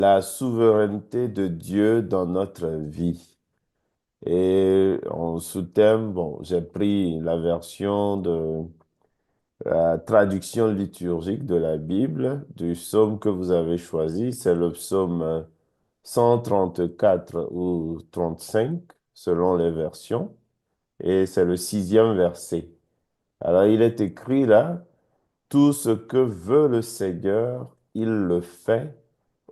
La souveraineté de Dieu dans notre vie. Et en sous-thème, bon, j'ai pris la version de la traduction liturgique de la Bible, du psaume que vous avez choisi. C'est le psaume 134 ou 35, selon les versions. Et c'est le sixième verset. Alors, il est écrit là, tout ce que veut le Seigneur, il le fait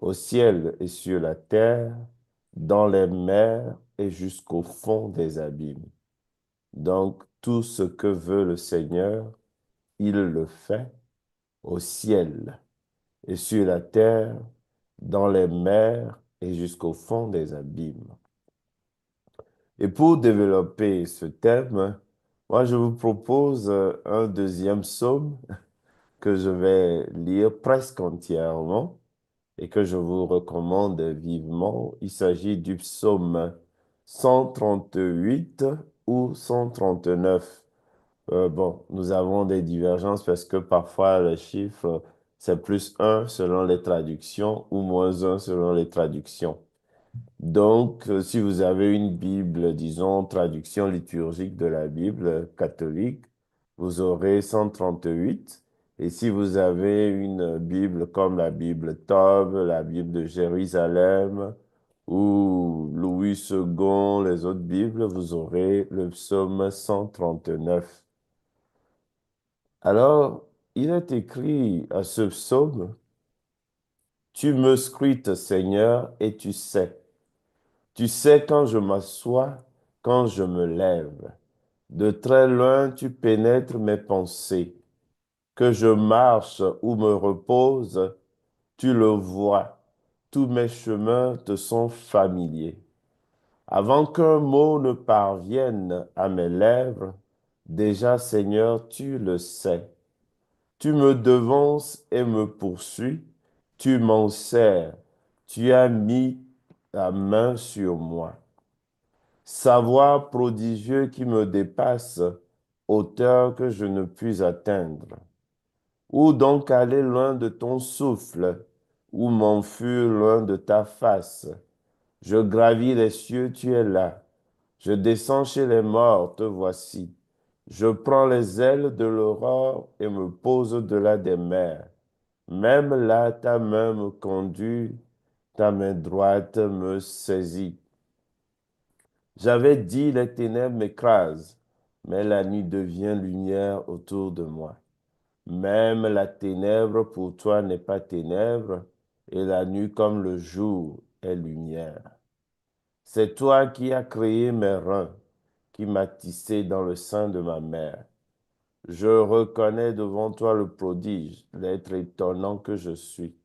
au ciel et sur la terre, dans les mers et jusqu'au fond des abîmes. Donc, tout ce que veut le Seigneur, il le fait au ciel et sur la terre, dans les mers et jusqu'au fond des abîmes. Et pour développer ce thème, moi, je vous propose un deuxième psaume que je vais lire presque entièrement et que je vous recommande vivement. Il s'agit du psaume 138 ou 139. Bon, nous avons des divergences parce que parfois le chiffre, c'est plus un selon les traductions ou moins un selon les traductions. Donc, si vous avez une Bible, disons, traduction liturgique de la Bible catholique, vous aurez 138. Et si vous avez une Bible comme la Bible Tob, la Bible de Jérusalem ou Louis II, les autres Bibles, vous aurez le psaume 139. Alors, il est écrit à ce psaume, tu me scrutes, Seigneur, et tu sais. Tu sais quand je m'assois, quand je me lève. De très loin, tu pénètres mes pensées. Que je marche ou me repose, tu le vois. Tous mes chemins te sont familiers. Avant qu'un mot ne parvienne à mes lèvres, déjà, Seigneur, tu le sais. Tu me devances et me poursuis. Tu m'en sers. Tu as mis ta main sur moi. Savoir prodigieux qui me dépasse, hauteur que je ne puis atteindre. Où donc aller loin de ton souffle, ou m'enfuir loin de ta face? Je gravis les cieux, tu es là. Je descends chez les morts, te voici. Je prends les ailes de l'aurore et me pose au-delà des mers. Même là, ta main me conduit, ta main droite me saisit. J'avais dit, les ténèbres m'écrasent, mais la nuit devient lumière autour de moi. Même la ténèbre pour toi n'est pas ténèbre, et la nuit comme le jour est lumière. C'est toi qui as créé mes reins, qui m'as tissé dans le sein de ma mère. Je reconnais devant toi le prodige, l'être étonnant que je suis.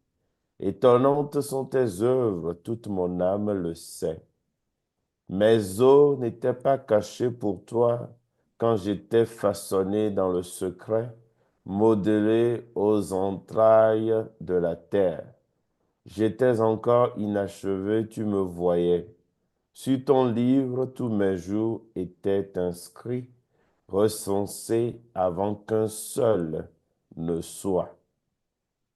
Étonnantes sont tes œuvres, toute mon âme le sait. Mes os n'étaient pas cachés pour toi quand j'étais façonné dans le secret, modelé aux entrailles de la terre. J'étais encore inachevé, tu me voyais. Sur ton livre, tous mes jours étaient inscrits, recensés avant qu'un seul ne soit.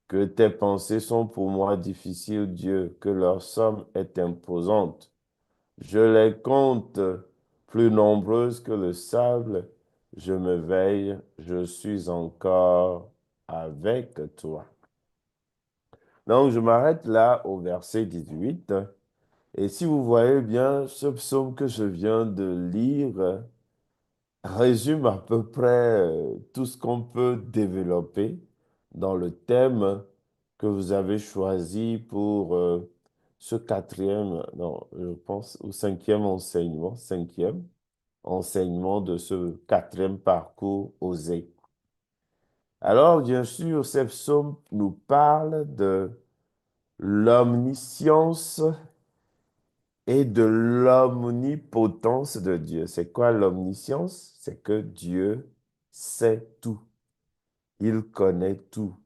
Que tes pensées sont pour moi difficiles, Dieu, que leur somme est imposante. Je les compte plus nombreuses que le sable. Je me veille, je suis encore avec toi. Donc, je m'arrête là au verset 18. Et si vous voyez bien, ce psaume que je viens de lire résume à peu près tout ce qu'on peut développer dans le thème que vous avez choisi pour ce quatrième, non, je pense, ou cinquième enseignement de ce quatrième parcours osé. Alors, bien sûr, ce psaume nous parle de l'omniscience et de l'omnipotence de Dieu. C'est quoi l'omniscience? C'est que Dieu sait tout. Il connaît tout.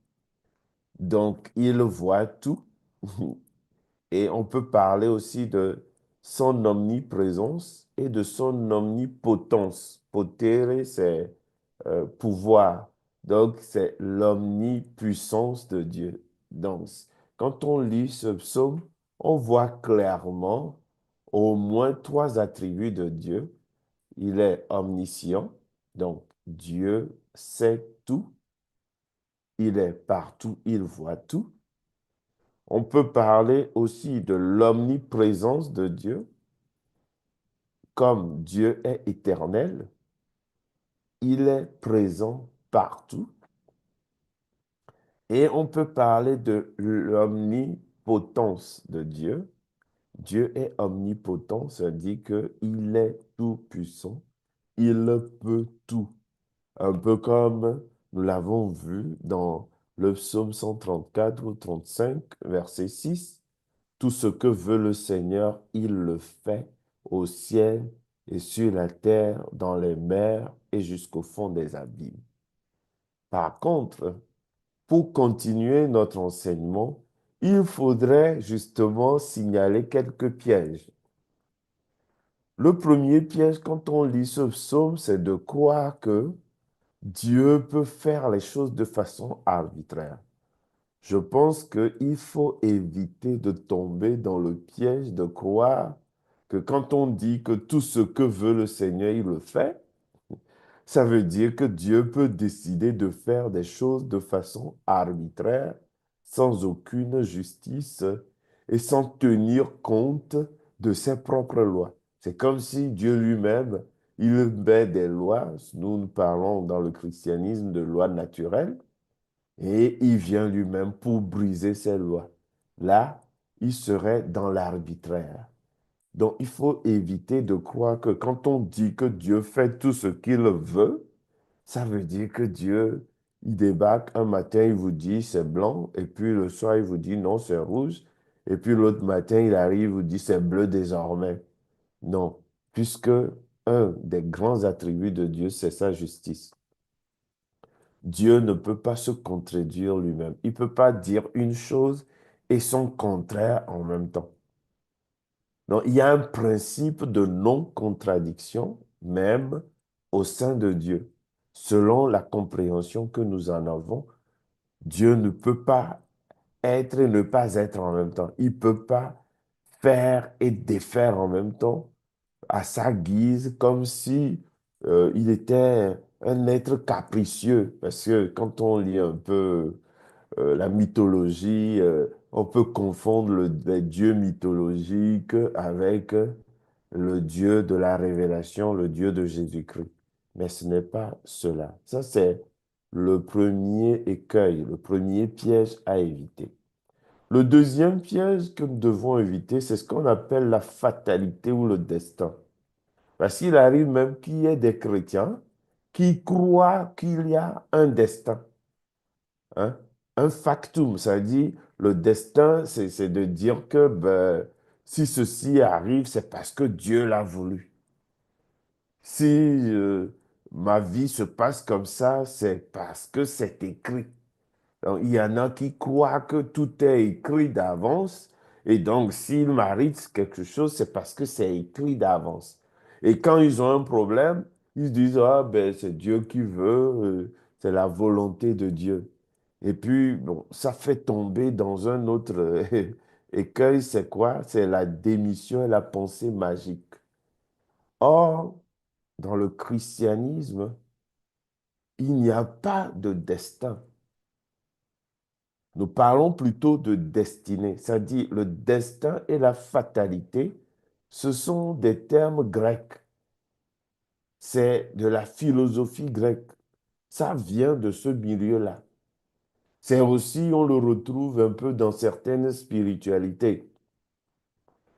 Donc, il voit tout. Et on peut parler aussi de son omniprésence et de son omnipotence. Potere, c'est pouvoir. Donc, c'est l'omnipuissance de Dieu. Donc, quand on lit ce psaume, on voit clairement au moins trois attributs de Dieu. Il est omniscient, donc Dieu sait tout. Il est partout, il voit tout. On peut parler aussi de l'omniprésence de Dieu, comme Dieu est éternel, il est présent partout. Et on peut parler de l'omnipotence de Dieu. Dieu est omnipotent, ça dit qu'il est tout puissant, il peut tout. Un peu comme nous l'avons vu dans le psaume 134 ou 35, verset 6. Tout ce que veut le Seigneur, il le fait au ciel et sur la terre, dans les mers et jusqu'au fond des abîmes. Par contre, pour continuer notre enseignement, il faudrait justement signaler quelques pièges. Le premier piège, quand on lit ce psaume, c'est de croire que Dieu peut faire les choses de façon arbitraire. Je pense qu'il faut éviter de tomber dans le piège de croire que quand on dit que tout ce que veut le Seigneur, il le fait, ça veut dire que Dieu peut décider de faire des choses de façon arbitraire, sans aucune justice et sans tenir compte de ses propres lois. C'est comme si Dieu lui-même, il met des lois, nous parlons dans le christianisme de lois naturelles, et il vient lui-même pour briser ces lois. Là, il serait dans l'arbitraire. Donc, il faut éviter de croire que quand on dit que Dieu fait tout ce qu'il veut, ça veut dire que Dieu, il débarque un matin, il vous dit c'est blanc, et puis le soir, il vous dit non, c'est rouge, et puis l'autre matin, il arrive, il vous dit c'est bleu désormais. Non, puisque un des grands attributs de Dieu, c'est sa justice. Dieu ne peut pas se contredire lui-même. Il ne peut pas dire une chose et son contraire en même temps. Donc, il y a un principe de non-contradiction, même au sein de Dieu. Selon la compréhension que nous en avons, Dieu ne peut pas être et ne pas être en même temps. Il ne peut pas faire et défaire en même temps à sa guise, comme si il était un être capricieux. Parce que quand on lit un peu la mythologie, on peut confondre les dieux mythologiques avec le Dieu de la révélation, le Dieu de Jésus-Christ. Mais ce n'est pas cela. Ça, c'est le premier écueil, le premier piège à éviter. Le deuxième piège que nous devons éviter, c'est ce qu'on appelle la fatalité ou le destin. Parce qu'il arrive même qu'il y ait des chrétiens qui croient qu'il y a un destin, hein. Un factum, ça dit le destin, c'est de dire que ben, si ceci arrive, c'est parce que Dieu l'a voulu. Si ma vie se passe comme ça, c'est parce que c'est écrit. Donc, il y en a qui croient que tout est écrit d'avance. Et donc, s'il m'arrive quelque chose, c'est parce que c'est écrit d'avance. Et quand ils ont un problème, ils se disent, ah ben, c'est Dieu qui veut, c'est la volonté de Dieu. Et puis, bon, ça fait tomber dans un autre écueil, c'est quoi? C'est la démission et la pensée magique. Or, dans le christianisme, il n'y a pas de destin. Nous parlons plutôt de destinée, c'est-à-dire le destin et la fatalité, ce sont des termes grecs. C'est de la philosophie grecque. Ça vient de ce milieu-là. C'est aussi, on le retrouve un peu dans certaines spiritualités.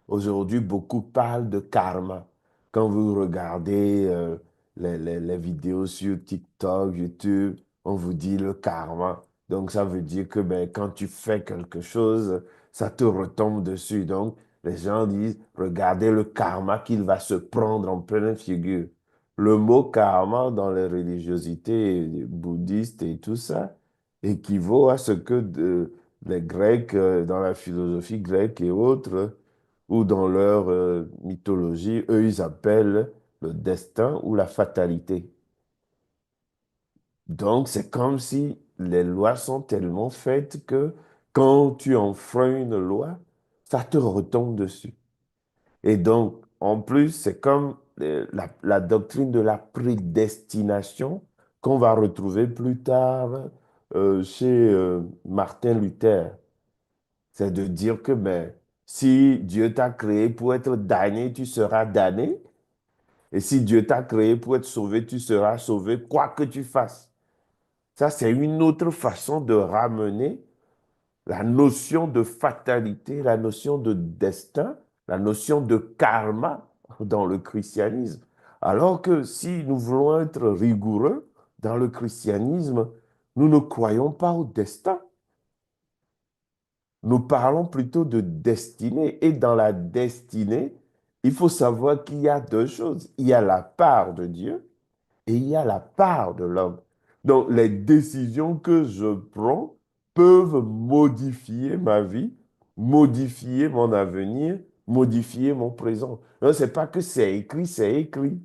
Aujourd'hui, beaucoup parlent de karma. Quand vous regardez les vidéos sur TikTok, YouTube, on vous dit le karma. Donc, ça veut dire que ben, quand tu fais quelque chose, ça te retombe dessus. Donc, les gens disent, regardez le karma qu'il va se prendre en pleine figure. Le mot karma dans les religiosités bouddhistes et tout ça équivaut à ce que les Grecs, dans la philosophie grecque et autres, ou dans leur mythologie, eux, ils appellent le destin ou la fatalité. Donc, c'est comme si les lois sont tellement faites que quand tu enfreins une loi, ça te retombe dessus. Et donc, en plus, c'est comme la doctrine de la prédestination qu'on va retrouver plus tard chez Martin Luther. C'est de dire que ben, si Dieu t'a créé pour être damné, tu seras damné. Et si Dieu t'a créé pour être sauvé, tu seras sauvé, quoi que tu fasses. Ça, c'est une autre façon de ramener la notion de fatalité, la notion de destin, la notion de karma dans le christianisme. Alors que si nous voulons être rigoureux dans le christianisme, nous ne croyons pas au destin. Nous parlons plutôt de destinée. Et dans la destinée, il faut savoir qu'il y a deux choses. Il y a la part de Dieu et il y a la part de l'homme. Donc, les décisions que je prends peuvent modifier ma vie, modifier mon avenir, modifier mon présent. Ce n'est pas que c'est écrit, c'est écrit.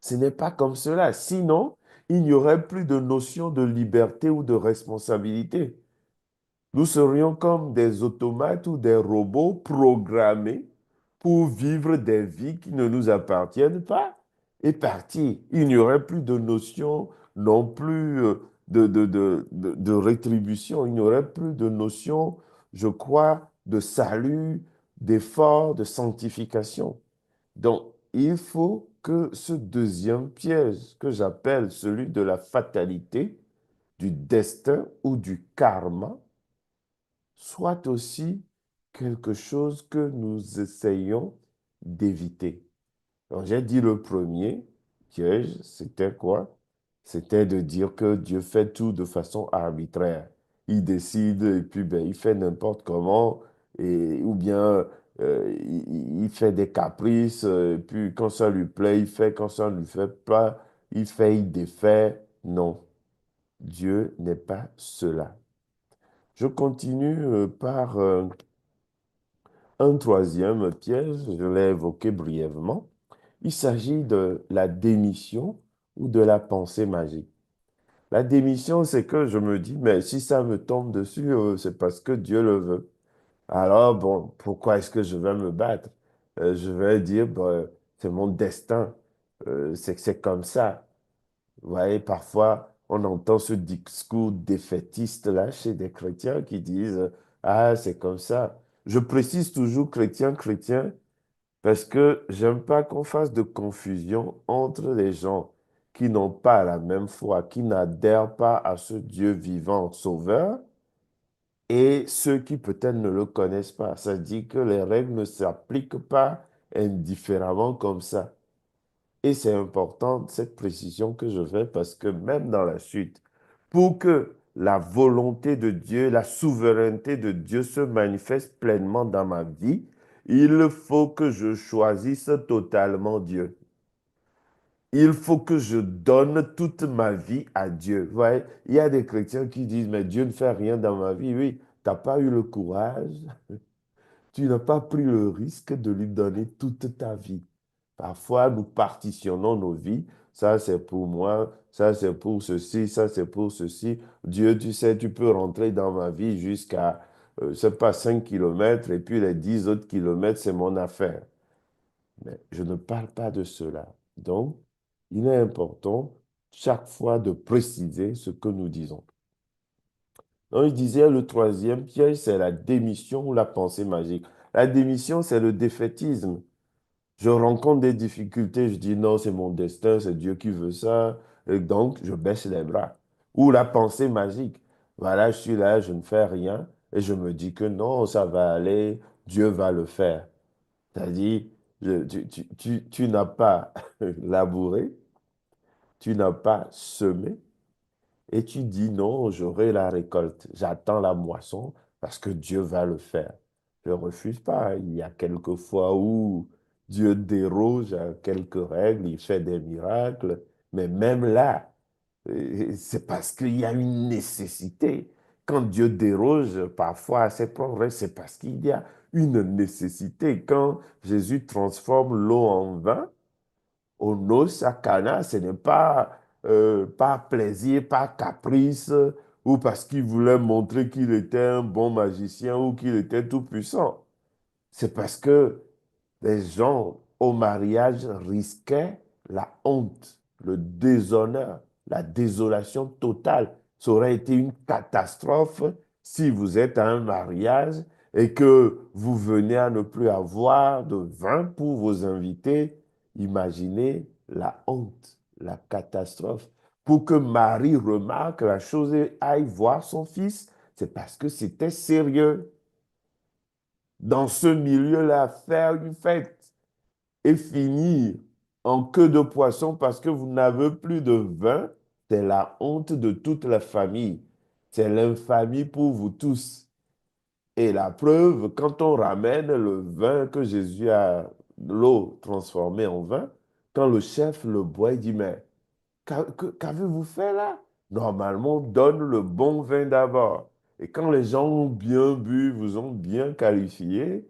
Ce n'est pas comme cela. Sinon, il n'y aurait plus de notion de liberté ou de responsabilité. Nous serions comme des automates ou des robots programmés pour vivre des vies qui ne nous appartiennent pas et partir. Il n'y aurait plus de notion non plus de rétribution. Il n'y aurait plus de notion, je crois, de salut, d'effort, de sanctification. Donc, il faut que ce deuxième piège, que j'appelle celui de la fatalité, du destin ou du karma, soit aussi quelque chose que nous essayons d'éviter. Donc, j'ai dit le premier piège, c'était quoi? C'était de dire que Dieu fait tout de façon arbitraire. Il décide et puis ben, il fait n'importe comment, ou bien il fait des caprices, et puis quand ça lui plaît, il fait, quand ça ne lui fait pas, il fait, il défait. Non, Dieu n'est pas cela. Je continue par un troisième piège, je l'ai évoqué brièvement. Il s'agit de la démission ou de la pensée magique. La démission, c'est que je me dis, mais si ça me tombe dessus, c'est parce que Dieu le veut. Alors, bon, pourquoi est-ce que je vais me battre? Je vais dire, ben, c'est mon destin. C'est comme ça. Vous voyez, parfois, on entend ce discours défaitiste-là chez des chrétiens qui disent, ah, c'est comme ça. Je précise toujours chrétien, chrétien, parce que j'aime pas qu'on fasse de confusion entre les gens qui n'ont pas la même foi, qui n'adhèrent pas à ce Dieu vivant, sauveur, et ceux qui peut-être ne le connaissent pas. Ça dit que les règles ne s'appliquent pas indifféremment comme ça. Et c'est important, cette précision que je fais, parce que même dans la suite, pour que la volonté de Dieu, la souveraineté de Dieu se manifeste pleinement dans ma vie, il faut que je choisisse totalement Dieu. Il faut que je donne toute ma vie à Dieu. Vous voyez, il y a des chrétiens qui disent, mais Dieu ne fait rien dans ma vie. Oui, tu n'as pas eu le courage, tu n'as pas pris le risque de lui donner toute ta vie. Parfois, nous partitionnons nos vies. Ça, c'est pour moi. Ça, c'est pour ceci. Ça, c'est pour ceci. Dieu, tu sais, tu peux rentrer dans ma vie jusqu'à, je sais pas, 5 kilomètres et puis les 10 autres kilomètres, c'est mon affaire. Mais je ne parle pas de cela. Donc, il est important chaque fois de préciser ce que nous disons. Donc, il disait le troisième piège, c'est la démission ou la pensée magique. La démission, c'est le défaitisme. Je rencontre des difficultés, je dis non, c'est mon destin, c'est Dieu qui veut ça, et donc je baisse les bras. Ou la pensée magique. Voilà, je suis là, je ne fais rien, et je me dis que non, ça va aller, Dieu va le faire. C'est-à-dire, tu n'as pas labouré, tu n'as pas semé, et tu dis non, j'aurai la récolte. J'attends la moisson parce que Dieu va le faire. Je ne refuse pas. Il y a quelques fois où Dieu déroge à quelques règles, il fait des miracles, mais même là, c'est parce qu'il y a une nécessité. Quand Dieu déroge parfois à ses propres règles, c'est parce qu'il y a une nécessité. Quand Jésus transforme l'eau en vin, au nos à Cana, ce n'est pas par plaisir, par caprice, ou parce qu'il voulait montrer qu'il était un bon magicien ou qu'il était tout puissant. C'est parce que les gens au mariage risquaient la honte, le déshonneur, la désolation totale. Ça aurait été une catastrophe si vous êtes à un mariage et que vous venez à ne plus avoir de vin pour vos invités. Imaginez la honte, la catastrophe. Pour que Marie remarque la chose et aille voir son fils, c'est parce que c'était sérieux. Dans ce milieu-là, faire une fête et finir en queue de poisson parce que vous n'avez plus de vin, c'est la honte de toute la famille. C'est l'infamie pour vous tous. Et la preuve, quand on ramène le vin que Jésus a, l'eau transformée en vin, quand le chef le boit, il dit, mais qu'avez-vous fait là? Normalement, on donne le bon vin d'abord. Et quand les gens ont bien bu, vous ont bien qualifié,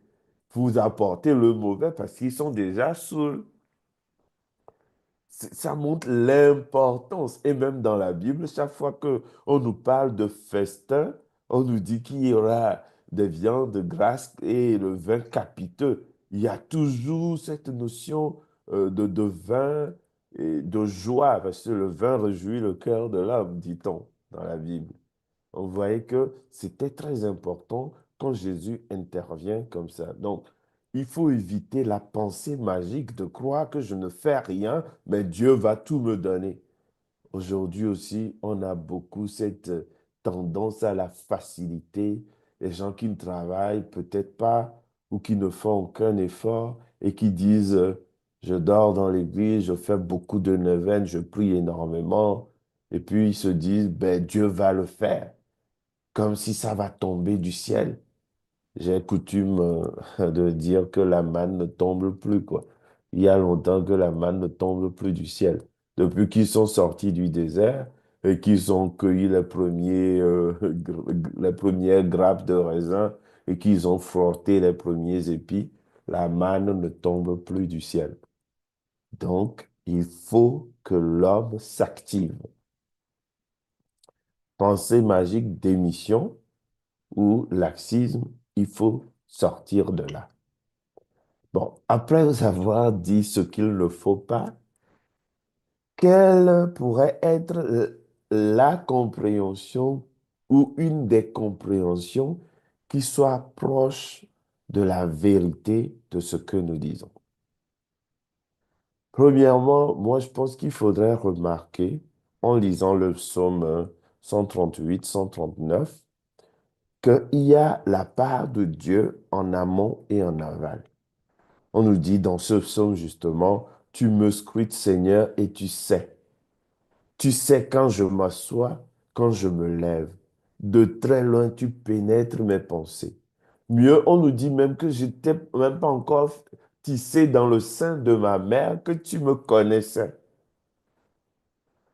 vous apportez le mauvais parce qu'ils sont déjà saouls. Ça montre l'importance. Et même dans la Bible, chaque fois qu'on nous parle de festin, on nous dit qu'il y aura des viandes grasses et le vin capiteux. Il y a toujours cette notion de vin et de joie, parce que le vin réjouit le cœur de l'homme, dit-on dans la Bible. On voyait que c'était très important quand Jésus intervient comme ça. Donc, il faut éviter la pensée magique de croire que je ne fais rien, mais Dieu va tout me donner. Aujourd'hui aussi, on a beaucoup cette tendance à la facilité. Les gens qui ne travaillent peut-être pas ou qui ne font aucun effort et qui disent, je dors dans l'église, je fais beaucoup de neuvaines, je prie énormément. Et puis ils se disent, ben, Dieu va le faire comme si ça va tomber du ciel. J'ai coutume de dire que la manne ne tombe plus, quoi. Il y a longtemps que la manne ne tombe plus du ciel. Depuis qu'ils sont sortis du désert et qu'ils ont cueilli les premières grappes de raisin et qu'ils ont frotté les premiers épis, la manne ne tombe plus du ciel. Donc, il faut que l'homme s'active. Pensée magique d'émission ou laxisme, il faut sortir de là. Bon, après avoir dit ce qu'il ne faut pas, quelle pourrait être la compréhension ou une des compréhensions qui soit proche de la vérité de ce que nous disons? Premièrement, moi, je pense qu'il faudrait remarquer, en lisant le psaume 138, 139, qu'il y a la part de Dieu en amont et en aval. On nous dit dans ce psaume justement, tu me scrutes Seigneur et tu sais. Tu sais quand je m'assois, quand je me lève. De très loin, tu pénètres mes pensées. Mieux, on nous dit même que je n'étais même pas encore tissé dans le sein de ma mère, que tu me connaissais.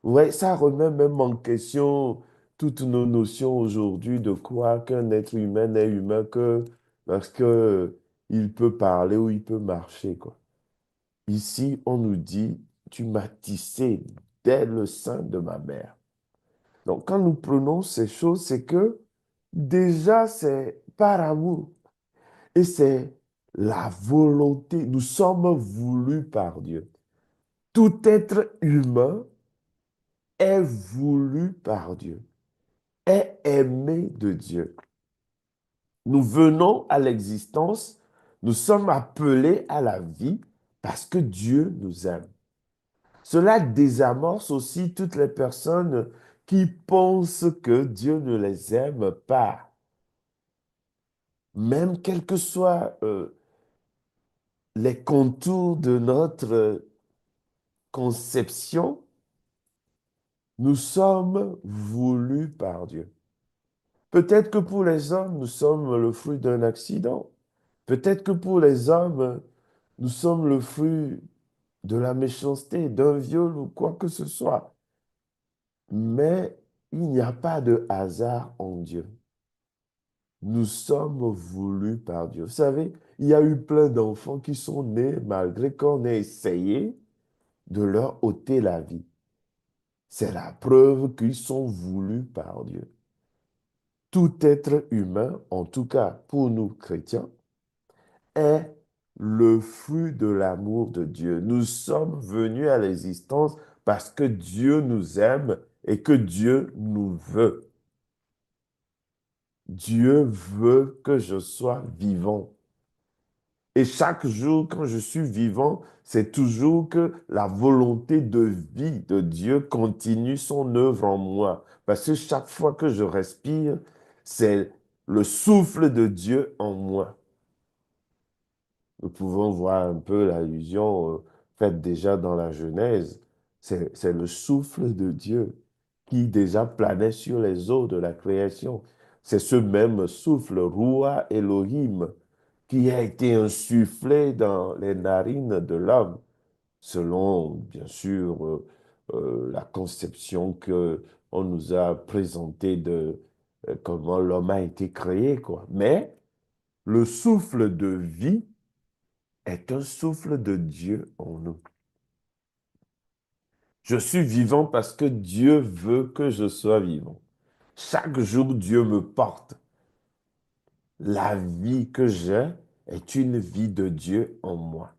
Ouais, ça remet même en question toutes nos notions aujourd'hui de croire qu'un être humain n'est humain que parce que il peut parler ou il peut marcher, quoi. Ici, on nous dit, tu m'as tissé dès le sein de ma mère. Donc, quand nous prenons ces choses, c'est que déjà, c'est par amour et c'est la volonté. Nous sommes voulus par Dieu. Tout être humain est voulu par Dieu, est aimé de Dieu. Nous venons à l'existence, nous sommes appelés à la vie parce que Dieu nous aime. Cela désamorce aussi toutes les personnes qui pensent que Dieu ne les aime pas. Même quels que soient les contours de notre conception, nous sommes voulus par Dieu. Peut-être que pour les hommes, nous sommes le fruit d'un accident. Peut-être que pour les hommes, nous sommes le fruit de la méchanceté, d'un viol ou quoi que ce soit. Mais il n'y a pas de hasard en Dieu. Nous sommes voulus par Dieu. Vous savez, il y a eu plein d'enfants qui sont nés malgré qu'on ait essayé de leur ôter la vie. C'est la preuve qu'ils sont voulus par Dieu. Tout être humain, en tout cas pour nous chrétiens, est le fruit de l'amour de Dieu. Nous sommes venus à l'existence parce que Dieu nous aime et que Dieu nous veut. Dieu veut que je sois vivant. Et chaque jour, quand je suis vivant, c'est toujours que la volonté de vie de Dieu continue son œuvre en moi. Parce que chaque fois que je respire, c'est le souffle de Dieu en moi. Nous pouvons voir un peu l'allusion faite déjà dans la Genèse. C'est le souffle de Dieu qui déjà planait sur les eaux de la création. C'est ce même souffle, Rua Elohim, qui a été insufflé dans les narines de l'homme, selon, bien sûr, la conception que on nous a présentée de comment l'homme a été créé, quoi. Mais le souffle de vie est un souffle de Dieu en nous. Je suis vivant parce que Dieu veut que je sois vivant. Chaque jour, Dieu me porte. La vie que j'ai est une vie de Dieu en moi.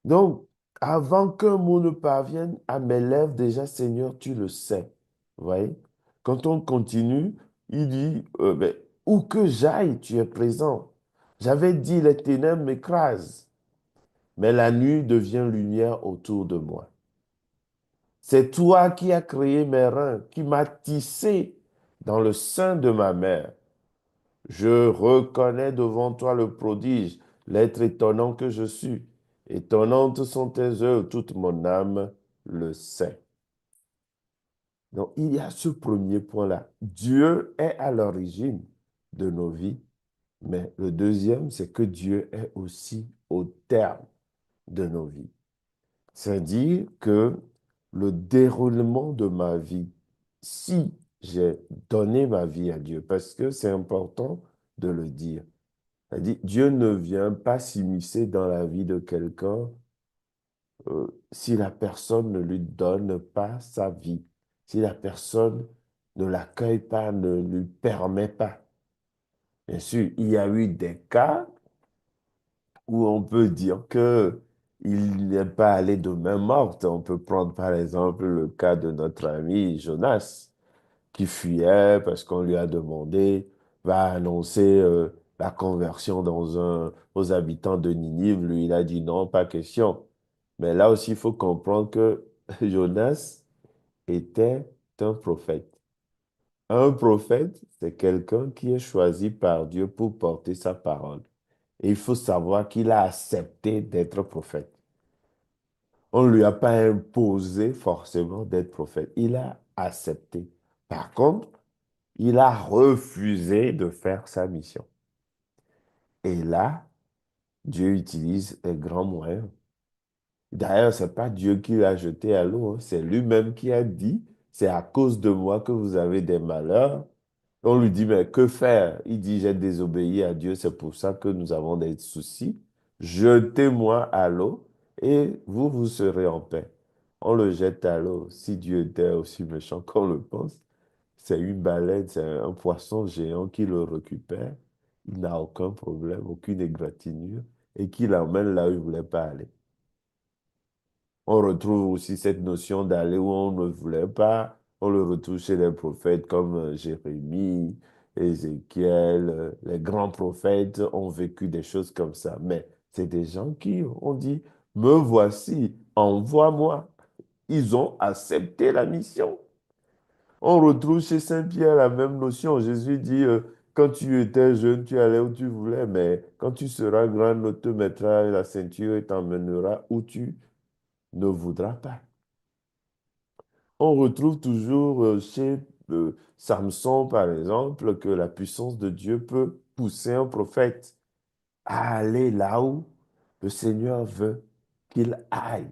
Donc, avant qu'un mot ne parvienne à mes lèvres, déjà, Seigneur, tu le sais. Vous voyez? Quand on continue, il dit, ben, où que j'aille, tu es présent. J'avais dit, les ténèbres m'écrasent, mais la nuit devient lumière autour de moi. C'est toi qui as créé mes reins, qui m'as tissé dans le sein de ma mère. Je reconnais devant toi le prodige, l'être étonnant que je suis. Étonnantes sont tes œuvres, toute mon âme le sait. Donc, il y a ce premier point-là. Dieu est à l'origine de nos vies, mais le deuxième, c'est que Dieu est aussi au terme de nos vies. C'est-à-dire que le déroulement de ma vie, si j'ai donné ma vie à Dieu, parce que c'est important de le dire, c'est-à-dire Dieu ne vient pas s'immiscer dans la vie de quelqu'un si la personne ne lui donne pas sa vie, si la personne ne l'accueille pas, ne lui permet pas. Bien sûr, il y a eu des cas où on peut dire que il n'est pas allé de main morte. On peut prendre par exemple le cas de notre ami Jonas, qui fuyait parce qu'on lui a demandé, va annoncer la conversion aux habitants de Ninive. Lui, il a dit non, pas question. Mais là aussi, il faut comprendre que Jonas était un prophète. Un prophète, c'est quelqu'un qui est choisi par Dieu pour porter sa parole. Et il faut savoir qu'il a accepté d'être prophète. On ne lui a pas imposé forcément d'être prophète. Il a accepté. Par contre, il a refusé de faire sa mission. Et là, Dieu utilise un grand moyen. D'ailleurs, ce n'est pas Dieu qui l'a jeté à l'eau, hein. C'est lui-même qui a dit, c'est à cause de moi que vous avez des malheurs. On lui dit, mais que faire? Il dit, j'ai désobéi à Dieu, c'est pour ça que nous avons des soucis. Jetez-moi à l'eau et vous, vous serez en paix. On le jette à l'eau. Si Dieu était aussi méchant qu'on le pense, c'est une baleine, c'est un poisson géant qui le récupère. Il n'a aucun problème, aucune égratignure et qui l'emmène là où il ne voulait pas aller. On retrouve aussi cette notion d'aller où on ne voulait pas. On le retrouve chez les prophètes comme Jérémie, Ézéchiel. Les grands prophètes ont vécu des choses comme ça. Mais c'est des gens qui ont dit, me voici, envoie-moi. Ils ont accepté la mission. On retrouve chez Saint Pierre la même notion. Jésus dit, quand tu étais jeune, tu allais où tu voulais, mais quand tu seras grand, on te mettra la ceinture et t'emmènera où tu ne voudras pas. On retrouve toujours chez Samson, par exemple, que la puissance de Dieu peut pousser un prophète à aller là où le Seigneur veut qu'il aille.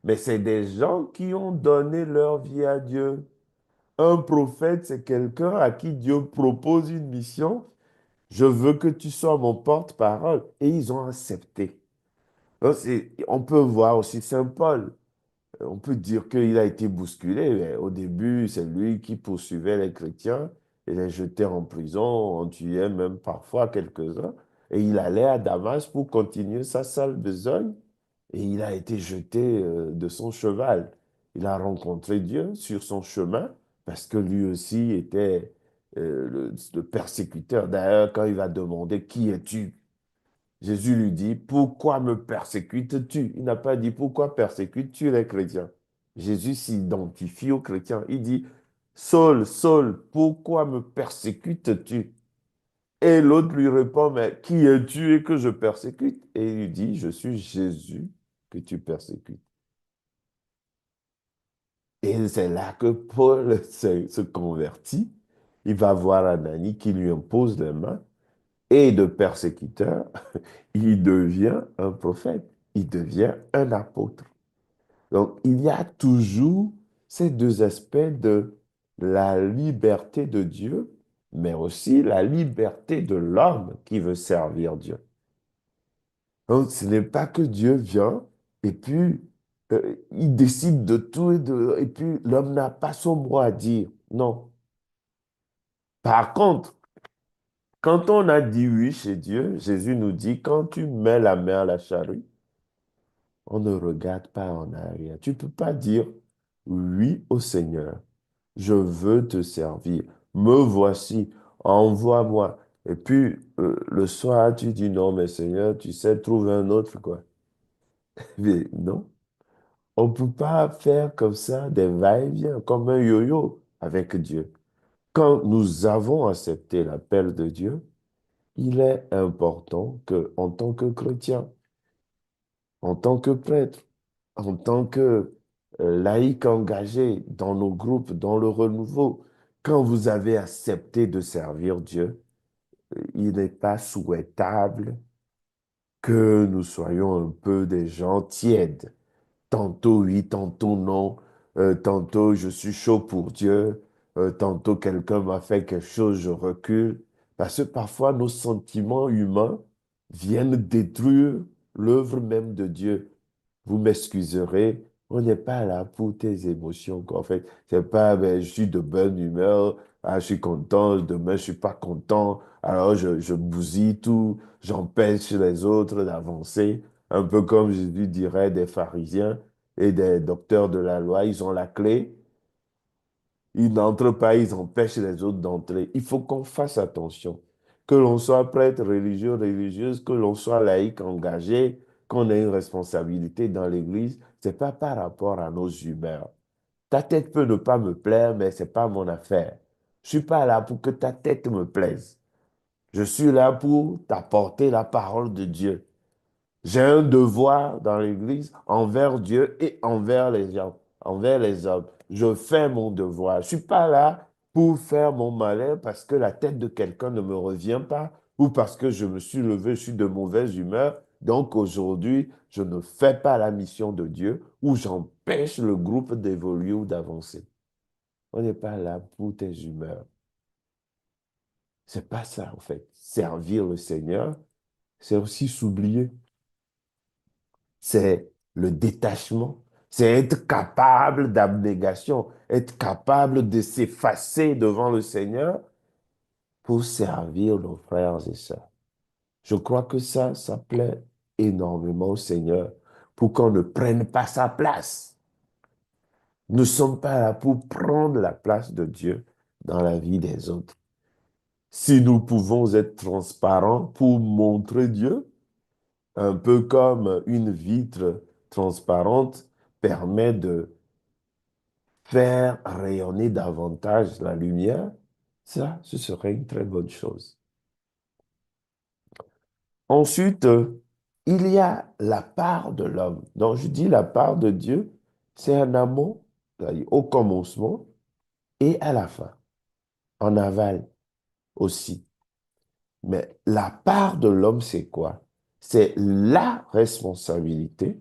Mais c'est des gens qui ont donné leur vie à Dieu. Un prophète, c'est quelqu'un à qui Dieu propose une mission. Je veux que tu sois mon porte-parole. Et ils ont accepté. Donc, on peut voir aussi Saint Paul. On peut dire qu'il a été bousculé, mais au début, c'est lui qui poursuivait les chrétiens et les jetait en prison, on tuait même parfois quelques-uns. Et il allait à Damas pour continuer sa sale besogne et il a été jeté de son cheval. Il a rencontré Dieu sur son chemin parce que lui aussi était le persécuteur. D'ailleurs, quand il va demander qui es-tu? Jésus lui dit, pourquoi me persécutes-tu? Il n'a pas dit, pourquoi persécutes-tu les chrétiens? Jésus s'identifie aux chrétiens. Il dit, Saul, Saul, pourquoi me persécutes-tu? Et l'autre lui répond, mais qui es-tu et que je persécute? Et il lui dit, je suis Jésus que tu persécutes. Et c'est là que Paul se convertit. Il va voir Ananie qui lui impose les mains et de persécuteur, il devient un prophète, il devient un apôtre. Donc, il y a toujours ces deux aspects de la liberté de Dieu, mais aussi la liberté de l'homme qui veut servir Dieu. Donc, ce n'est pas que Dieu vient et puis il décide de tout et puis l'homme n'a pas son mot à dire. Non. Par contre, quand on a dit oui chez Dieu, Jésus nous dit, quand tu mets la main à la charrue, on ne regarde pas en arrière. Tu ne peux pas dire oui au Seigneur. Je veux te servir. Me voici. Envoie-moi. Et puis, le soir, tu dis non, mais Seigneur, tu sais, trouve un autre, quoi. Mais non, on ne peut pas faire comme ça des va-et-vient, comme un yo-yo avec Dieu. Quand nous avons accepté l'appel de Dieu, il est important que, en tant que chrétien, en tant que prêtre, en tant que laïc engagé dans nos groupes, dans le renouveau, quand vous avez accepté de servir Dieu, il n'est pas souhaitable que nous soyons un peu des gens tièdes. Tantôt oui, tantôt non. Tantôt je suis chaud pour Dieu. Tantôt quelqu'un m'a fait quelque chose, je recule. Parce que parfois nos sentiments humains viennent détruire l'œuvre même de Dieu. Vous m'excuserez, on n'est pas là pour tes émotions, quoi. En fait, c'est pas, ben, je suis de bonne humeur, ah, je suis content, demain je suis pas content, alors je bousille tout, j'empêche les autres d'avancer, un peu comme Jésus dirait des pharisiens et des docteurs de la loi, ils ont la clé, ils n'entrent pas, ils empêchent les autres d'entrer. Il faut qu'on fasse attention. Que l'on soit prêtre, religieux, religieuse, que l'on soit laïque, engagé, qu'on ait une responsabilité dans l'Église, c'est pas par rapport à nos humeurs. Ta tête peut ne pas me plaire, mais c'est pas mon affaire. Je suis pas là pour que ta tête me plaise. Je suis là pour t'apporter la parole de Dieu. J'ai un devoir dans l'Église envers Dieu et envers les gens, envers les hommes. Je fais mon devoir. Je suis pas là pour faire mon malin parce que la tête de quelqu'un ne me revient pas ou parce que je me suis levé, je suis de mauvaise humeur. Donc aujourd'hui, je ne fais pas la mission de Dieu ou j'empêche le groupe d'évoluer ou d'avancer. On n'est pas là pour tes humeurs. C'est pas ça, en fait. Servir le Seigneur, c'est aussi s'oublier. C'est le détachement, c'est être capable d'abnégation, être capable de s'effacer devant le Seigneur pour servir nos frères et sœurs. Je crois que ça plaît énormément au Seigneur pour qu'on ne prenne pas sa place. Nous ne sommes pas là pour prendre la place de Dieu dans la vie des autres. Si nous pouvons être transparents pour montrer Dieu, un peu comme une vitre transparente permet de faire rayonner davantage la lumière, ça, ce serait une très bonne chose. Ensuite, il y a la part de l'homme. Donc, je dis la part de Dieu, c'est en amont, c'est-à-dire au commencement et à la fin, en aval aussi. Mais la part de l'homme, c'est quoi? C'est la responsabilité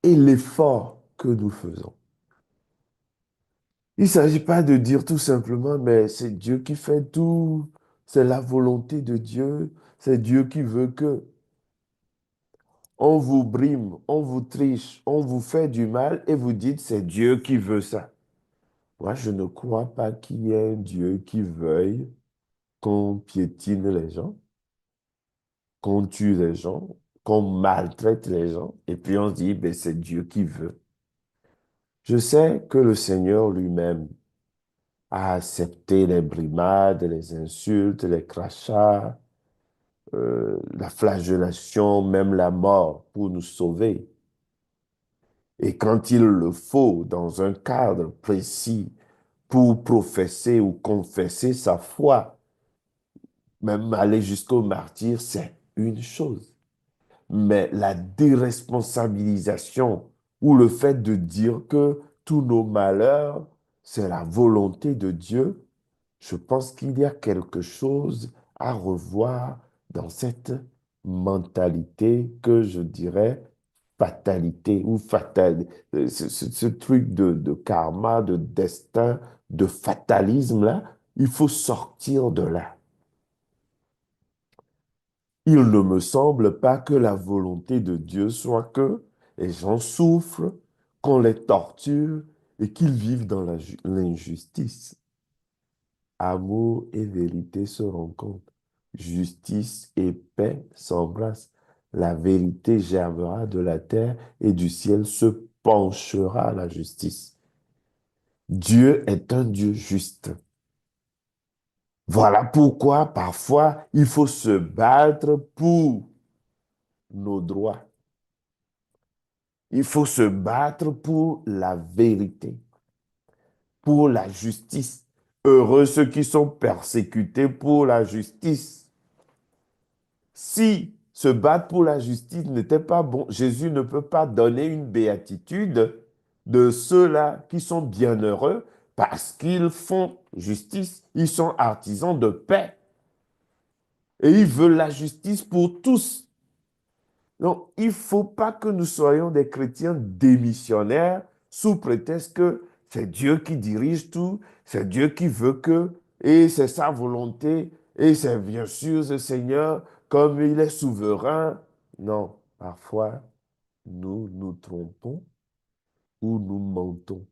et l'effort que nous faisons. Il ne s'agit pas de dire tout simplement, mais c'est Dieu qui fait tout, c'est la volonté de Dieu, c'est Dieu qui veut que. On vous brime, on vous triche, on vous fait du mal et vous dites c'est Dieu qui veut ça. Moi, je ne crois pas qu'il y ait un Dieu qui veuille qu'on piétine les gens, qu'on tue les gens, qu'on maltraite les gens et puis on se dit ben, c'est Dieu qui veut. Je sais que le Seigneur lui-même a accepté les brimades, les insultes, les crachats, la flagellation, même la mort pour nous sauver. Et quand il le faut, dans un cadre précis, pour professer ou confesser sa foi, même aller jusqu'au martyr, c'est une chose. Mais la déresponsabilisation ou le fait de dire que tous nos malheurs, c'est la volonté de Dieu, je pense qu'il y a quelque chose à revoir dans cette mentalité que je dirais fatalité ou fatal, ce truc de karma, de destin, de fatalisme-là, il faut sortir de là. Il ne me semble pas que la volonté de Dieu soit que les gens souffrent, qu'on les torture et qu'ils vivent dans l'injustice. Amour et vérité se rencontrent. Justice et paix s'embrassent. La vérité germera de la terre et du ciel se penchera à la justice. Dieu est un Dieu juste. Voilà pourquoi parfois il faut se battre pour nos droits. Il faut se battre pour la vérité, pour la justice. Heureux ceux qui sont persécutés pour la justice. Si se battre pour la justice n'était pas bon, Jésus ne peut pas donner une béatitude de ceux-là qui sont bienheureux parce qu'ils font justice, ils sont artisans de paix et ils veulent la justice pour tous. Donc, il ne faut pas que nous soyons des chrétiens démissionnaires sous prétexte que c'est Dieu qui dirige tout, c'est Dieu qui veut que, et c'est sa volonté, et c'est bien sûr ce Seigneur, comme il est souverain. Non, parfois, nous nous trompons ou nous mentons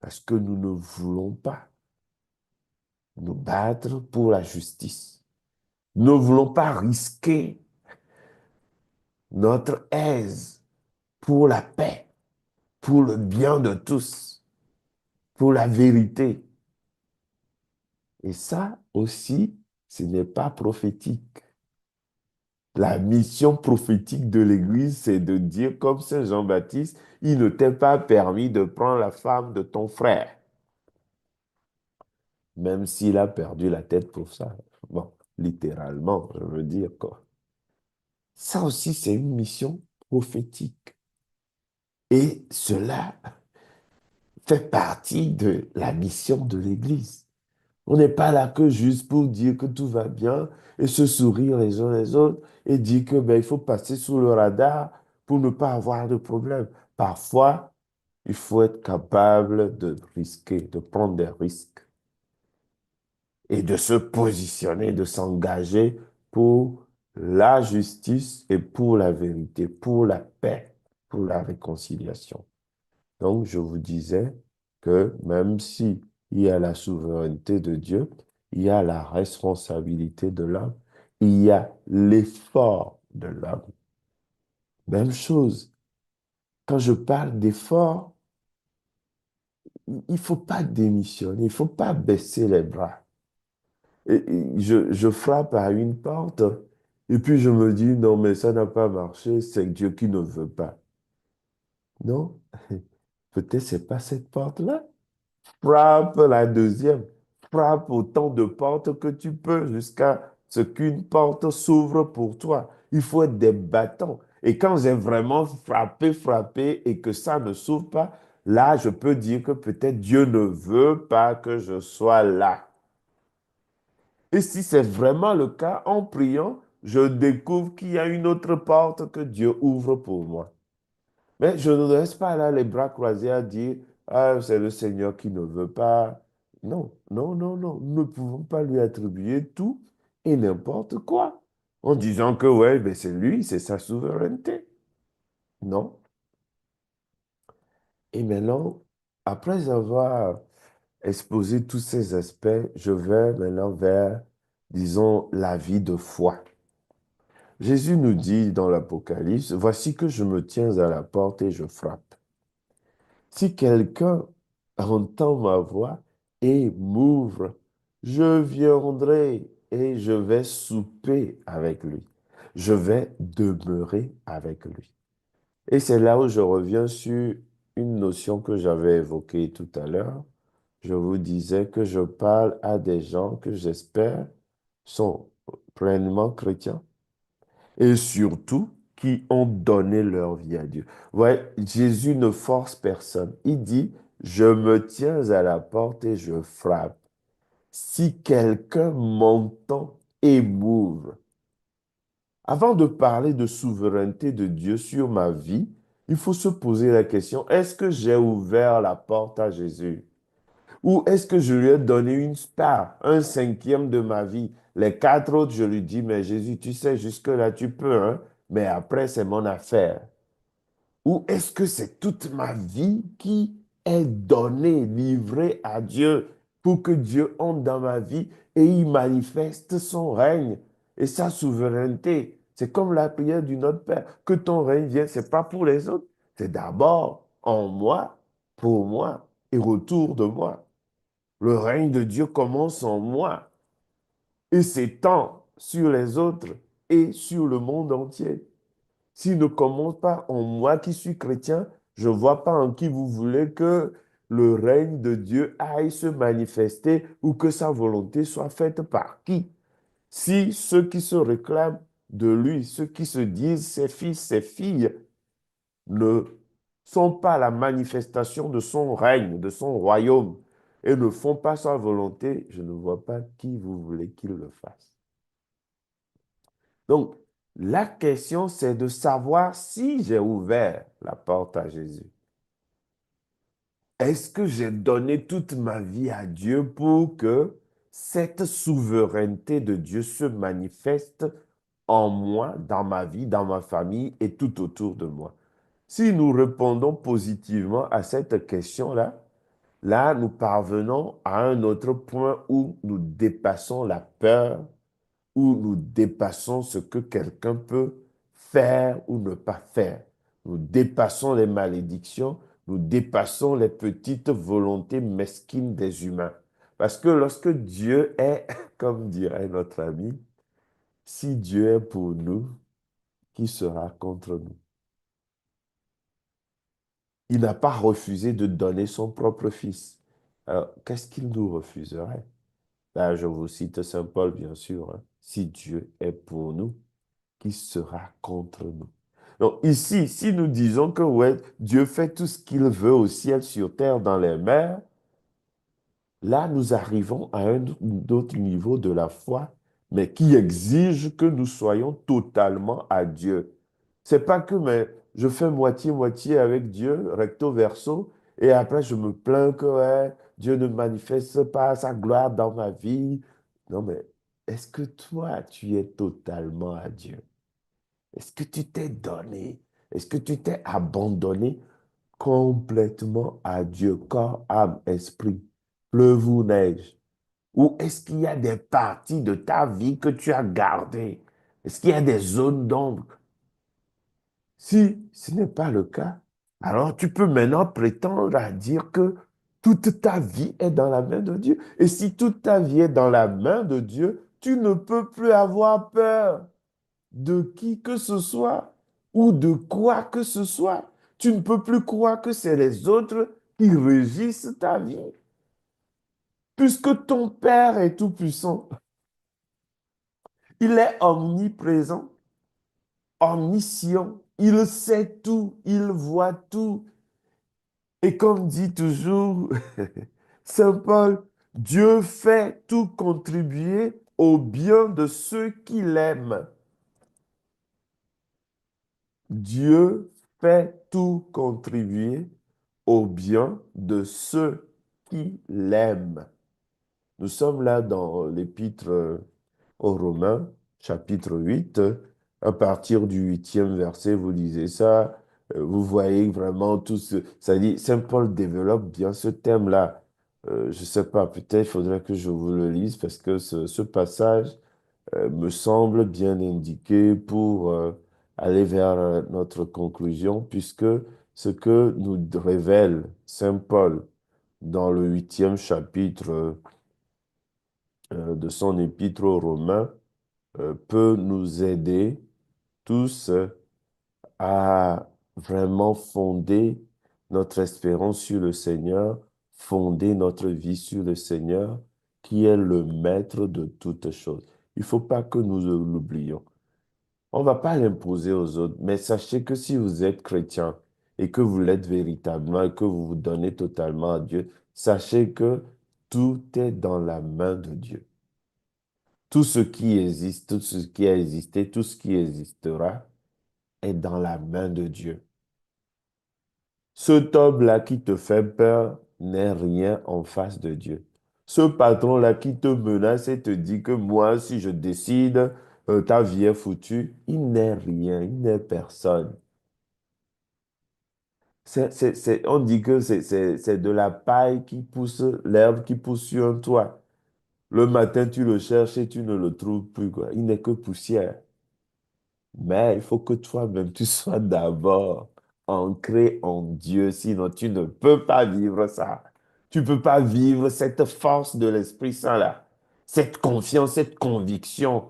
parce que nous ne voulons pas nous battre pour la justice. Nous ne voulons pas risquer notre aise pour la paix, pour le bien de tous, pour la vérité. Et ça aussi, ce n'est pas prophétique. La mission prophétique de l'Église, c'est de dire, comme Saint Jean-Baptiste, il ne t'est pas permis de prendre la femme de ton frère, même s'il a perdu la tête pour ça. Bon, littéralement, je veux dire quoi. Ça aussi, c'est une mission prophétique. Et cela fait partie de la mission de l'Église. On n'est pas là que juste pour dire que tout va bien et se sourire les uns les autres et dire que ben, il faut passer sous le radar pour ne pas avoir de problème. Parfois, il faut être capable de risquer, de prendre des risques et de se positionner, de s'engager pour la justice et pour la vérité, pour la paix, pour la réconciliation. Donc, je vous disais que même si il y a la souveraineté de Dieu, il y a la responsabilité de l'homme, il y a l'effort de l'homme. Même chose, quand je parle d'effort, il ne faut pas démissionner, il ne faut pas baisser les bras. Et je frappe à une porte et puis je me dis, non, mais ça n'a pas marché, c'est Dieu qui ne veut pas. Non, peut-être c'est pas cette porte-là. Frappe la deuxième. Frappe autant de portes que tu peux jusqu'à ce qu'une porte s'ouvre pour toi. Il faut être des battants. Et quand j'ai vraiment frappé, frappé et que ça ne s'ouvre pas, là, je peux dire que peut-être Dieu ne veut pas que je sois là. Et si c'est vraiment le cas, en priant, je découvre qu'il y a une autre porte que Dieu ouvre pour moi. Mais je ne reste pas là les bras croisés à dire, ah, c'est le Seigneur qui ne veut pas. Non, non, non, non. Nous ne pouvons pas lui attribuer tout et n'importe quoi en disant que, ouais, ben c'est lui, c'est sa souveraineté. Non? Et maintenant, après avoir exposé tous ces aspects, je vais maintenant vers, disons, la vie de foi. Jésus nous dit dans l'Apocalypse, voici que je me tiens à la porte et je frappe. Si quelqu'un entend ma voix et m'ouvre, je viendrai et je vais souper avec lui. Je vais demeurer avec lui. Et c'est là où je reviens sur une notion que j'avais évoquée tout à l'heure. Je vous disais que je parle à des gens que j'espère sont pleinement chrétiens et surtout qui ont donné leur vie à Dieu. Ouais, Jésus ne force personne. Il dit, je me tiens à la porte et je frappe. Si quelqu'un m'entend et m'ouvre, avant de parler de souveraineté de Dieu sur ma vie, il faut se poser la question, est-ce que j'ai ouvert la porte à Jésus? Ou est-ce que je lui ai donné une part, un cinquième de ma vie? Les quatre autres, je lui dis, mais Jésus, tu sais, jusque-là, tu peux, hein, mais après, c'est mon affaire. Ou est-ce que c'est toute ma vie qui est donnée, livrée à Dieu pour que Dieu entre dans ma vie et il manifeste son règne et sa souveraineté? C'est comme la prière du Notre Père. Que ton règne vienne, c'est pas pour les autres, c'est d'abord en moi, pour moi et autour de moi. Le règne de Dieu commence en moi et s'étend sur les autres et sur le monde entier. S'il ne commence pas en moi qui suis chrétien, je ne vois pas en qui vous voulez que le règne de Dieu aille se manifester ou que sa volonté soit faite par qui. Si ceux qui se réclament de lui, ceux qui se disent ses fils, ses filles, ne sont pas la manifestation de son règne, de son royaume, et ne font pas sa volonté, je ne vois pas qui vous voulez qu'il le fasse. Donc, la question, c'est de savoir si j'ai ouvert la porte à Jésus. Est-ce que j'ai donné toute ma vie à Dieu pour que cette souveraineté de Dieu se manifeste en moi, dans ma vie, dans ma famille et tout autour de moi? Si nous répondons positivement à cette question-là, là, nous parvenons à un autre point où nous dépassons la peur, où nous dépassons ce que quelqu'un peut faire ou ne pas faire. Nous dépassons les malédictions, nous dépassons les petites volontés mesquines des humains. Parce que lorsque Dieu est, comme dirait notre ami, si Dieu est pour nous, qui sera contre nous? Il n'a pas refusé de donner son propre fils. Alors, qu'est-ce qu'il nous refuserait? Là, je vous cite Saint Paul, bien sûr, hein. Si Dieu est pour nous, qui sera contre nous? Donc ici, si nous disons que ouais, Dieu fait tout ce qu'il veut au ciel, sur terre, dans les mers, là, nous arrivons à un autre niveau de la foi, mais qui exige que nous soyons totalement à Dieu. C'est pas que mais, je fais moitié-moitié avec Dieu, recto verso, et après je me plains que ouais, Dieu ne manifeste pas sa gloire dans ma vie. Non, mais est-ce que toi, tu es totalement à Dieu? Est-ce que tu t'es donné? Est-ce que tu t'es abandonné complètement à Dieu, corps, âme, esprit, pleuve ou neige? Ou est-ce qu'il y a des parties de ta vie que tu as gardées? Est-ce qu'il y a des zones d'ombre? Si ce n'est pas le cas, alors tu peux maintenant prétendre à dire que toute ta vie est dans la main de Dieu. Et si toute ta vie est dans la main de Dieu, tu ne peux plus avoir peur de qui que ce soit ou de quoi que ce soit. Tu ne peux plus croire que c'est les autres qui régissent ta vie, puisque ton Père est tout-puissant. Il est omniprésent, omniscient. Il sait tout, il voit tout. Et comme dit toujours Saint Paul, Dieu fait tout contribuer au bien de ceux qui l'aiment. Dieu fait tout contribuer au bien de ceux qui l'aiment. Nous sommes là dans l'épître aux Romains, chapitre 8. À partir du huitième verset, vous lisez ça. Vous voyez vraiment tout ce... Ça dit, Saint Paul développe bien ce thème-là. Je ne sais pas, peut-être il faudrait que je vous le lise parce que ce passage me semble bien indiqué pour aller vers notre conclusion, puisque ce que nous révèle Saint Paul dans le huitième chapitre de son épître aux Romains peut nous aider tous à vraiment fonder notre espérance sur le Seigneur, fonder notre vie sur le Seigneur, qui est le maître de toutes choses. Il ne faut pas que nous l'oublions. On ne va pas l'imposer aux autres, mais sachez que si vous êtes chrétien et que vous l'êtes véritablement et que vous vous donnez totalement à Dieu, sachez que tout est dans la main de Dieu. Tout ce qui existe, tout ce qui a existé, tout ce qui existera est dans la main de Dieu. Cet homme-là qui te fait peur n'est rien en face de Dieu. Ce patron-là qui te menace et te dit que moi, si je décide, ta vie est foutue, il n'est rien, il n'est personne. On dit que c'est de la paille qui pousse, l'herbe qui pousse sur un toit. Le matin, tu le cherches et tu ne le trouves plus, quoi. Il n'est que poussière. Mais il faut que toi-même, tu sois d'abord ancré en Dieu, sinon tu ne peux pas vivre ça. Tu ne peux pas vivre cette force de l'Esprit Saint-là, cette confiance, cette conviction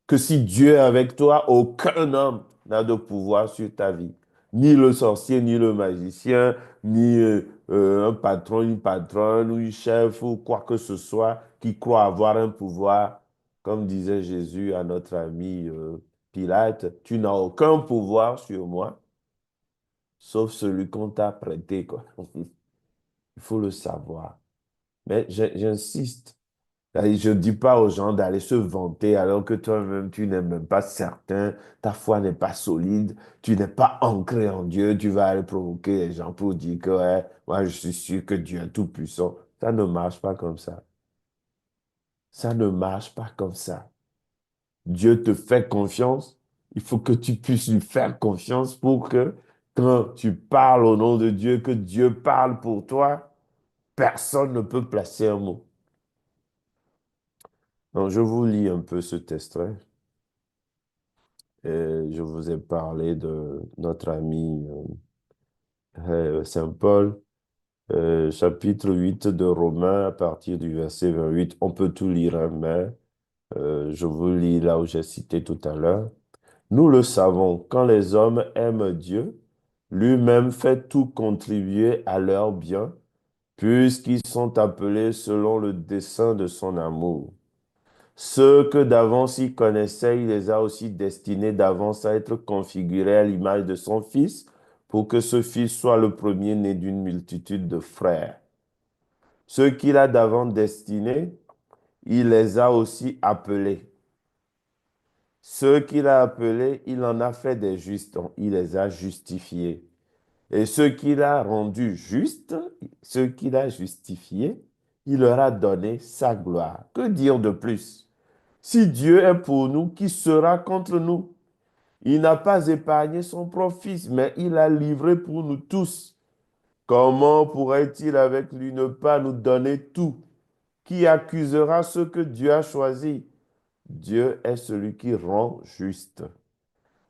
que si Dieu est avec toi, aucun homme n'a de pouvoir sur ta vie. Ni le sorcier, ni le magicien, ni un patron, une patronne, ou une chef, ou quoi que ce soit qui croit avoir un pouvoir. Comme disait Jésus à notre ami Pilate, tu n'as aucun pouvoir sur moi, sauf celui qu'on t'a prêté, quoi. Il faut le savoir. Mais j'insiste. Je ne dis pas aux gens d'aller se vanter alors que toi-même, tu n'es même pas certain, ta foi n'est pas solide, tu n'es pas ancré en Dieu, tu vas aller provoquer les gens pour dire que ouais, moi je suis sûr que Dieu est tout-puissant. Ça ne marche pas comme ça. Ça ne marche pas comme ça. Dieu te fait confiance, il faut que tu puisses lui faire confiance pour que quand tu parles au nom de Dieu, que Dieu parle pour toi, personne ne peut placer un mot. Donc, je vous lis un peu ce extrait. Je vous ai parlé de notre ami Saint Paul, chapitre 8 de Romains, à partir du verset 28. On peut tout lire, hein, mais je vous lis là où j'ai cité tout à l'heure. Nous le savons, quand les hommes aiment Dieu, lui-même fait tout contribuer à leur bien, puisqu'ils sont appelés selon le dessein de son amour. Ceux que d'avance il connaissait, il les a aussi destinés d'avance à être configurés à l'image de son Fils, pour que ce Fils soit le premier-né d'une multitude de frères. Ceux qu'il a d'avance destinés, il les a aussi appelés. Ceux qu'il a appelés, il en a fait des justes, donc il les a justifiés. Et ceux qu'il a rendus justes, ceux qu'il a justifiés, il leur a donné sa gloire. Que dire de plus? Si Dieu est pour nous, qui sera contre nous? Il n'a pas épargné son propre Fils, mais il l'a livré pour nous tous. Comment pourrait-il avec lui ne pas nous donner tout? Qui accusera ceux que Dieu a choisis? Dieu est celui qui rend juste.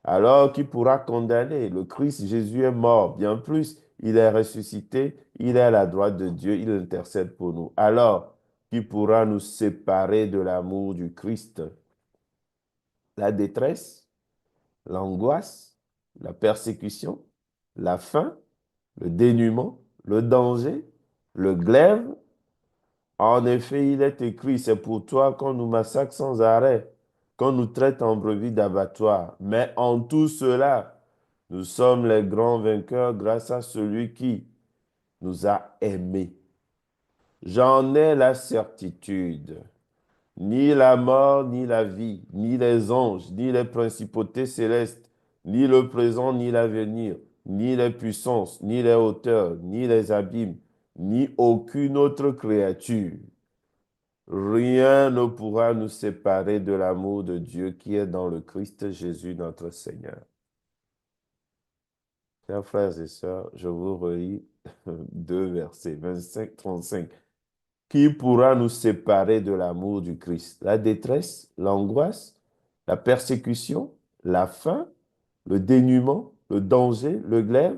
Alors qui pourra condamner? Le Christ Jésus est mort, bien plus, il est ressuscité, il est à la droite de Dieu, il intercède pour nous. Alors, qui pourra nous séparer de l'amour du Christ? La détresse, l'angoisse, la persécution, la faim, le dénuement, le danger, le glaive. En effet, il est écrit, c'est pour toi qu'on nous massacre sans arrêt, qu'on nous traite en brebis d'abattoir. Mais en tout cela, nous sommes les grands vainqueurs grâce à celui qui nous a aimés. J'en ai la certitude. Ni la mort, ni la vie, ni les anges, ni les principautés célestes, ni le présent, ni l'avenir, ni les puissances, ni les hauteurs, ni les abîmes, ni aucune autre créature. Rien ne pourra nous séparer de l'amour de Dieu qui est dans le Christ Jésus notre Seigneur. Chers frères et sœurs, je vous relis deux versets, 25, 35. Qui pourra nous séparer de l'amour du Christ? La détresse, l'angoisse, la persécution, la faim, le dénuement, le danger, le glaive?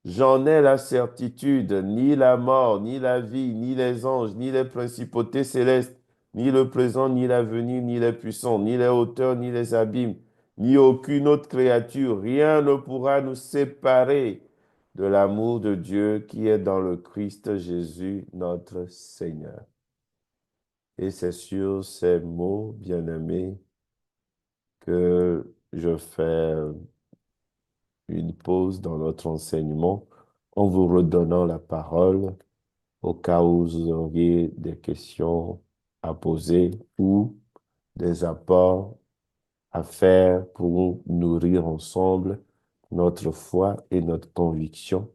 J'en ai la certitude, ni la mort, ni la vie, ni les anges, ni les principautés célestes, ni le présent, ni l'avenir, ni les puissants, ni les hauteurs, ni les abîmes, ni aucune autre créature, rien ne pourra nous séparer de l'amour de Dieu qui est dans le Christ Jésus, notre Seigneur. Et c'est sur ces mots, bien-aimés, que je fais une pause dans notre enseignement en vous redonnant la parole au cas où vous auriez des questions à poser ou des apports à faire pour nourrir ensemble notre foi et notre conviction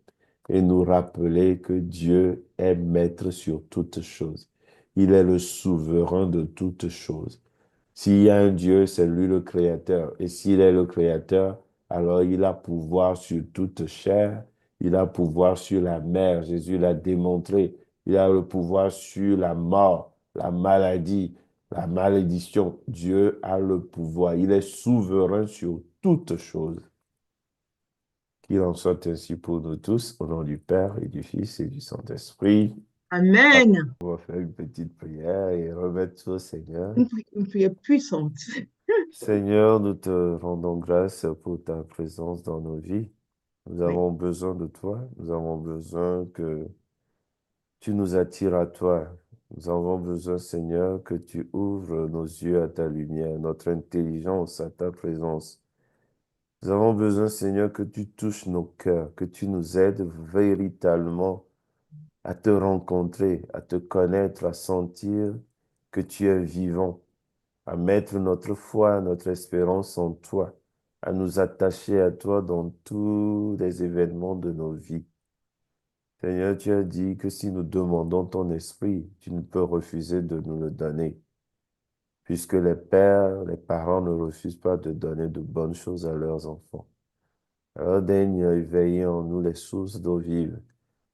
et nous rappeler que Dieu est maître sur toutes choses. Il est le souverain de toutes choses. S'il y a un Dieu, c'est lui le créateur. Et s'il est le créateur, alors il a pouvoir sur toute chair, il a pouvoir sur la mer. Jésus l'a démontré. Il a le pouvoir sur la mort, la maladie, la malédiction. Dieu a le pouvoir. Il est souverain sur toutes choses. Qu'il en soit ainsi pour nous tous, au nom du Père et du Fils et du Saint-Esprit. Amen. On va faire une petite prière et remettre tout au Seigneur. Une prière puissante. Seigneur, nous te rendons grâce pour ta présence dans nos vies. Nous Oui. avons besoin de toi. Nous avons besoin que tu nous attires à toi. Nous avons besoin, Seigneur, que tu ouvres nos yeux à ta lumière, notre intelligence à ta présence. Nous avons besoin, Seigneur, que tu touches nos cœurs, que tu nous aides véritablement à te rencontrer, à te connaître, à sentir que tu es vivant, à mettre notre foi, notre espérance en toi, à nous attacher à toi dans tous les événements de nos vies. Seigneur, tu as dit que si nous demandons ton esprit, tu ne peux refuser de nous le donner, puisque les pères, les parents ne refusent pas de donner de bonnes choses à leurs enfants. Alors daigne éveiller en nous les sources d'eau vive,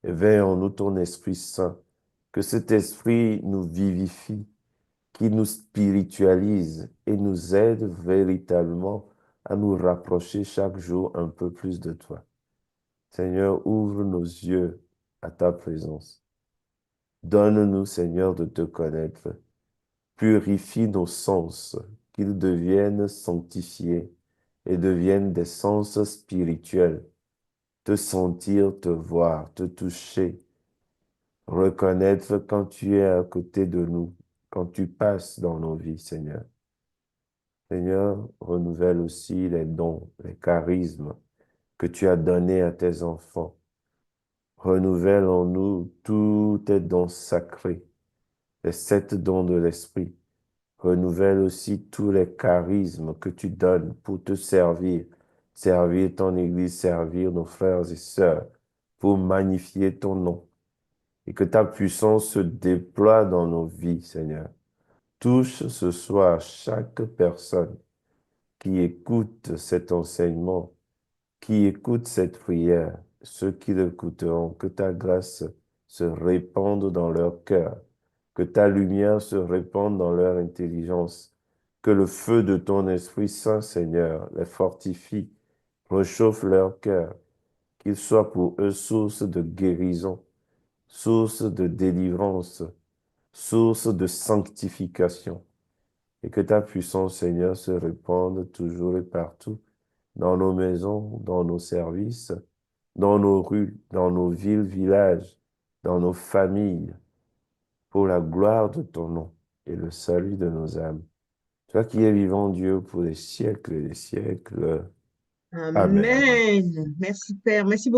éveille en nous ton Esprit Saint, que cet esprit nous vivifie, qui nous spiritualise et nous aide véritablement à nous rapprocher chaque jour un peu plus de toi. Seigneur, ouvre nos yeux à ta présence. Donne-nous, Seigneur, de te connaître. Purifie nos sens, qu'ils deviennent sanctifiés et deviennent des sens spirituels. Te sentir, te voir, te toucher, reconnaître quand tu es à côté de nous, quand tu passes dans nos vies, Seigneur. Seigneur, renouvelle aussi les dons, les charismes que tu as donnés à tes enfants. Renouvelle en nous tous tes dons sacrés, les 7 dons de l'Esprit. Renouvelle aussi tous les charismes que tu donnes pour te servir, servir ton Église, servir nos frères et sœurs, pour magnifier ton nom. Et que ta puissance se déploie dans nos vies, Seigneur. Touche ce soir chaque personne qui écoute cet enseignement, qui écoute cette prière, ceux qui l'écouteront, que ta grâce se répande dans leur cœur, que ta lumière se répande dans leur intelligence, que le feu de ton Esprit Saint, Seigneur, les fortifie, réchauffe leur cœur, qu'il soit pour eux source de guérison, source de délivrance, source de sanctification, et que ta puissance, Seigneur, se répande toujours et partout dans nos maisons, dans nos services, dans nos rues, dans nos villes, villages, dans nos familles, pour la gloire de ton nom et le salut de nos âmes. Toi qui es vivant, Dieu, pour les siècles et les siècles. Amen. Amen. Merci, Père. Merci beaucoup.